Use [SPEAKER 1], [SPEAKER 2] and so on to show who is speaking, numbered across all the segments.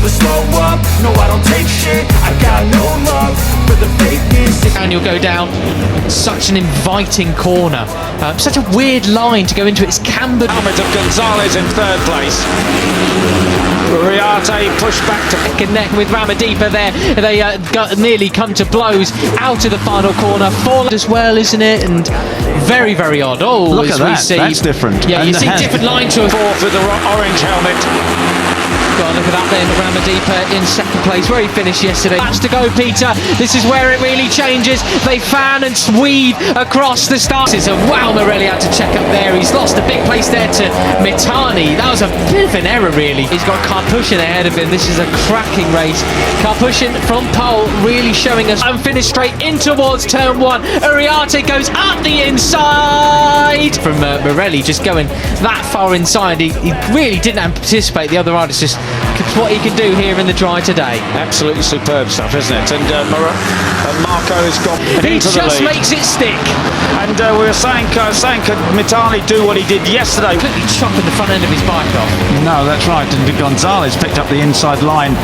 [SPEAKER 1] never slow up, no I don't take shit. I got no love for the fakeness.
[SPEAKER 2] And you'll go down such an inviting corner, such a weird line to go into. It's cambered.
[SPEAKER 3] Helmet of Gonzalez in third place. Riate pushed back to
[SPEAKER 2] neck and neck with Ramadipa there. They nearly come to blows out of the final corner. Fall as well, isn't it? And very, very odd. Oh,
[SPEAKER 4] look
[SPEAKER 2] as
[SPEAKER 4] at
[SPEAKER 2] we
[SPEAKER 4] that.
[SPEAKER 2] see,
[SPEAKER 4] That's different.
[SPEAKER 2] Yeah, you see different line choice.
[SPEAKER 3] fourth with the orange helmet.
[SPEAKER 2] God, look at that then, Ramadipa in second place, where he finished yesterday. Laps to go, Peter. This is where it really changes. They fan and weave across the start. And wow, Morelli had to check up there. He's lost a big place there to Mitani. That was a bit of an error, really. He's got Karpushin ahead of him. This is a cracking race. Karpushin from pole, really showing us. And finished straight in towards turn one. Uriarte goes up the inside. From Morelli just going that far inside. He really didn't anticipate the other riders just what he can do here in the dry today.
[SPEAKER 3] Absolutely superb stuff, isn't it? And Marco has got
[SPEAKER 2] he
[SPEAKER 3] into the lead.
[SPEAKER 2] He just makes it stick.
[SPEAKER 3] And we were saying could Mitani do what he did yesterday?
[SPEAKER 2] Completely chopping the front end of his bike off.
[SPEAKER 4] No, that's right. And Gonzalez picked up the inside line.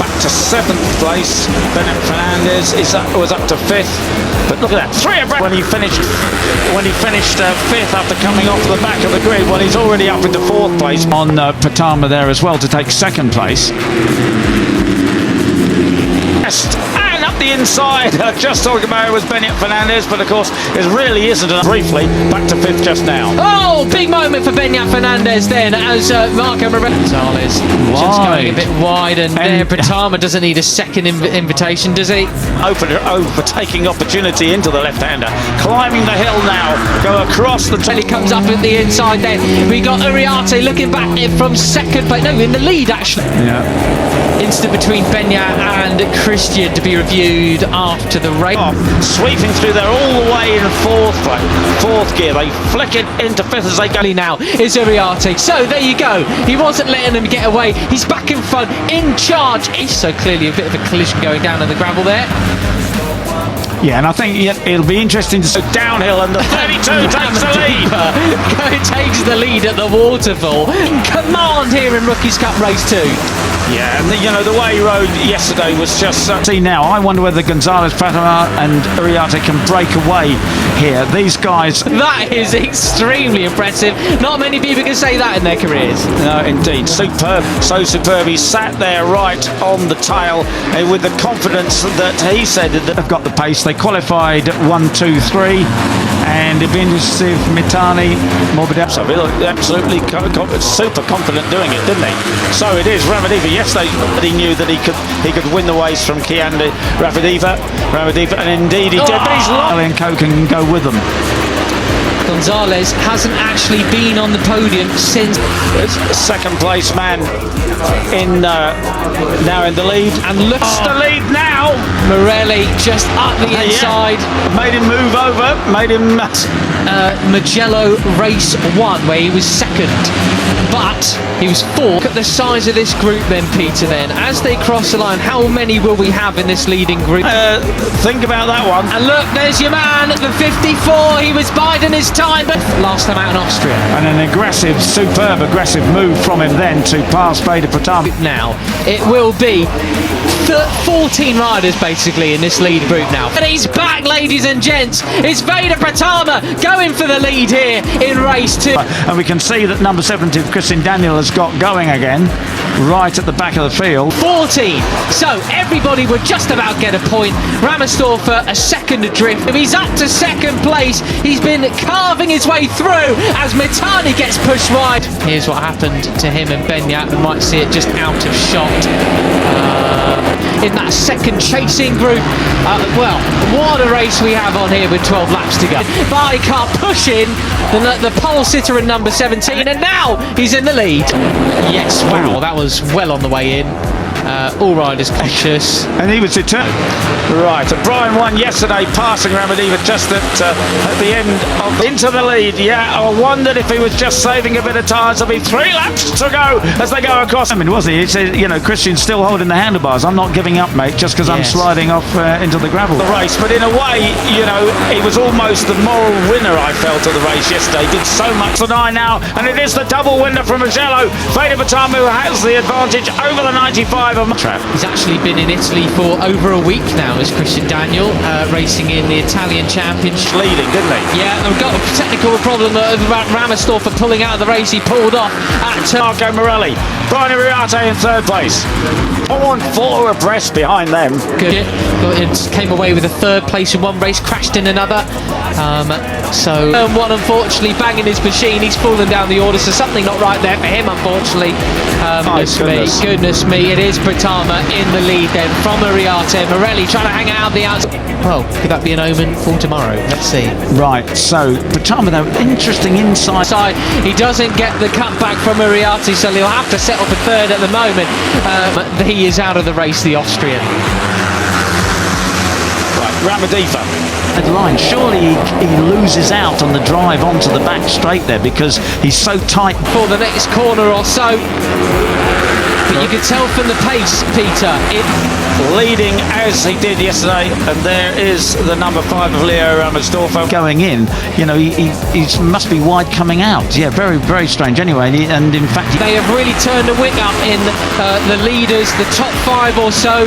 [SPEAKER 3] Back to seventh place. Bennett Fernandez was up to fifth. But look at that, three abreast. When he finished fifth after coming off the back of the grid, well, he's already up into fourth place.
[SPEAKER 4] On Pratama there as well to take second place.
[SPEAKER 3] And up the inside, just talking about it was Bennett Fernandez, but of course it really isn't. Briefly, back to fifth just now.
[SPEAKER 2] Oh, big moment for Bennett Fernandez then, as Marco Gonzalez just going a bit wide, and there Pratama doesn't need a second invitation, does he?
[SPEAKER 3] Overtaking opportunity into the left-hander, climbing the hill now, go across the
[SPEAKER 2] He comes up at the inside there. We got Uriarte looking back from second place, no, in the lead actually.
[SPEAKER 4] Yeah.
[SPEAKER 2] Instant between Benya and Christian to be reviewed after the race.
[SPEAKER 3] Sweeping through there all the way in fourth gear. They flick it into fifth as they go.
[SPEAKER 2] Now is Uriarte. So there you go. He wasn't letting him get away. He's back in front, in charge. So clearly a bit of a collision going down on the gravel there.
[SPEAKER 4] Yeah, and I think it'll be interesting to see
[SPEAKER 3] downhill, and the 32 takes the lead.
[SPEAKER 2] Takes the lead at the waterfall. Command here in Rookies Cup Race 2.
[SPEAKER 3] Yeah, and the way he rode yesterday was just...
[SPEAKER 4] See now, I wonder whether Gonzalez, Pratama and Uriarte can break away here. These guys...
[SPEAKER 2] That is extremely impressive. Not many people can say that in their careers.
[SPEAKER 3] No, indeed. Superb. So superb. He sat there right on the tail with the confidence that he said that
[SPEAKER 4] they've got the pace. They qualified 1, 2, 3, and it'd be interesting if Mitani, Morbidelli.
[SPEAKER 3] So he looked absolutely super confident doing it, didn't he? So it is Ramadipa. Yesterday, he knew that he could win the race from Kianda Ramadipa, and indeed he did. But he's
[SPEAKER 4] and Co can go with them.
[SPEAKER 2] Gonzalez hasn't actually been on the podium since.
[SPEAKER 3] Second place man in now in the lead, and looks the lead now.
[SPEAKER 2] Morelli just up the inside.
[SPEAKER 3] Made him move over, made him...
[SPEAKER 2] Mugello race 1 where he was second, but he was fourth. Look at the size of this group then, Peter, then as they cross the line, how many will we have in this leading group?
[SPEAKER 3] Think about that one.
[SPEAKER 2] And look, there's your man at the 54. He was biding his time, but last time out in Austria.
[SPEAKER 4] And an superb aggressive move from him then to pass Veda Pratama.
[SPEAKER 2] Now it will be 14 riders basically in this lead group now. And he's back, ladies and gents. It's Veda Pratama going for the lead here in race 2.
[SPEAKER 4] And we can see that number 70, Christian Daniel, has got going again, right at the back of the field.
[SPEAKER 2] 14. So everybody would just about get a point. Ramersdorfer a second adrift. If he's up to second place, he's been carving his way through as Mitani gets pushed wide. Here's what happened to him and Benya. We might see it just out of shot. In that second chasing group. Well, what a race we have on here with 12 laps to go. By Karpushin, the pole sitter in number 17, and now he's in the lead. Yes, wow, that was well on the way in. All riders conscious.
[SPEAKER 4] And he was determined.
[SPEAKER 3] Right, Brian won yesterday, passing Ramadiva just at the end of into the lead. Yeah, I wondered if he was just saving a bit of time. There'll be 3 laps to go as they go across.
[SPEAKER 4] I mean, was he? He said, Christian's still holding the handlebars. I'm not giving up, mate, just because I'm sliding off into the gravel.
[SPEAKER 3] The race, but in a way, he was almost the moral winner, I felt, of the race yesterday. Did so much for 9 now, and it is the double winner from Mugello. Veda Pratama, who has the advantage over the 95. driver.
[SPEAKER 2] He's actually been in Italy for over a week now as Christian Daniel, racing in the Italian Championship.
[SPEAKER 3] Leading, didn't he?
[SPEAKER 2] Yeah, I've got a technical problem about Ramastor for pulling out of the race. He pulled off at
[SPEAKER 3] Marco Morelli, Brian Iriarte in third place. 4 abreast behind them.
[SPEAKER 2] Good. It came away with a third place in one race, crashed in another. So one, unfortunately, banging his machine. He's fallen down the order, so something not right there for him, unfortunately. Goodness me, it is Pratama in the lead then from Iriarte. Morelli trying to hang out the outside. Well, could that be an omen for tomorrow? Let's see.
[SPEAKER 4] Right, so Pratama, though, interesting inside.
[SPEAKER 2] He doesn't get the cutback from Iriarte, so he'll have to settle for third at the moment. He is out of the race, the Austrian.
[SPEAKER 3] Right, Ramadifa.
[SPEAKER 4] At line, surely he loses out on the drive onto the back straight there because he's so tight.
[SPEAKER 2] For the next corner or so. But you can tell from the pace, Peter.
[SPEAKER 3] Leading as he did yesterday, and there is the number 5 of Leo Ramasdorfer.
[SPEAKER 4] Going in, you know, he must be wide coming out. Yeah, very, very strange anyway. And in fact,
[SPEAKER 2] they have really turned the wick up in the leaders, the top 5 or so,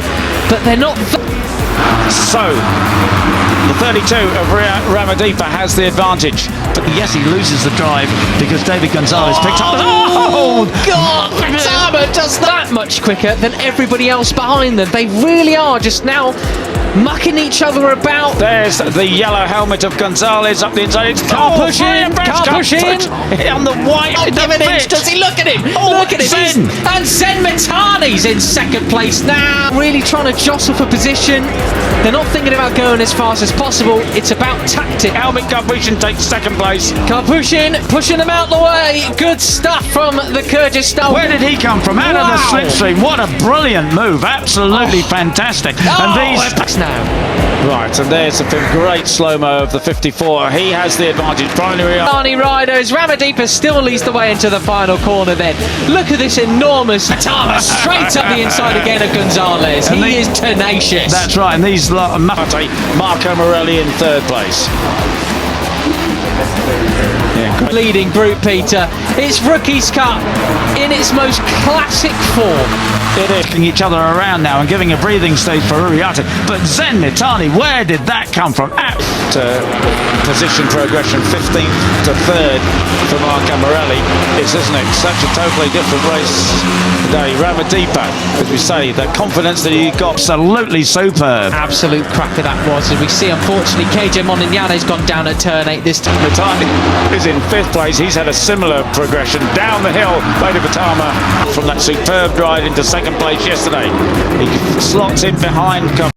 [SPEAKER 2] but they're not.
[SPEAKER 3] So, the 32 of Ramadipa has the advantage.
[SPEAKER 4] But yes, he loses the drive because David Gonzalez picked up.
[SPEAKER 2] Oh, God! Pratama does that much quicker than everybody else behind them. They really are just now mucking each other about.
[SPEAKER 3] There's the yellow helmet of Gonzalez up the inside.
[SPEAKER 2] Can't push in.
[SPEAKER 3] On the white.
[SPEAKER 2] Not give an inch, does he? Look at him. Look at him. And Zen Mitani's in second place now. Really trying to jostle for position. They're not thinking about going as fast as possible. It's about tactic.
[SPEAKER 3] Helmut Karpushin takes second place.
[SPEAKER 2] Karpushin pushing them out the way. Good stuff from the Kyrgyzstan.
[SPEAKER 4] Where did he come from? Out of the slipstream. What a brilliant move. Absolutely fantastic. And these
[SPEAKER 2] now.
[SPEAKER 3] Right, and there's a great slow-mo of the 54. He has the advantage.
[SPEAKER 2] Primary riders. Ramadipa still leads the way into the final corner then. Look at this enormous Pratama straight up the inside again of Gonzalez. He is tenacious.
[SPEAKER 4] That's right, and these
[SPEAKER 3] Marco Morelli in third place.
[SPEAKER 2] Yeah, leading group, Peter. It's Rookies Cup in its most classic form.
[SPEAKER 4] It is kicking each other around now and giving a breathing stage for Iriarte. But Zen Mitani, where did that come from?
[SPEAKER 3] Position progression, 15th to 3rd for Marco Morelli. Isn't it? Such a totally different race today. Ramadipa, as we say, the confidence that he got.
[SPEAKER 4] Absolutely superb.
[SPEAKER 2] Absolute cracker that was. As we see, unfortunately, KJ Monignani's gone down at turn 8 this time.
[SPEAKER 3] Mitani is in 5th place. He's had a similar progression down the hill. Veda Pratama from that superb ride into second place yesterday. He slots in behind.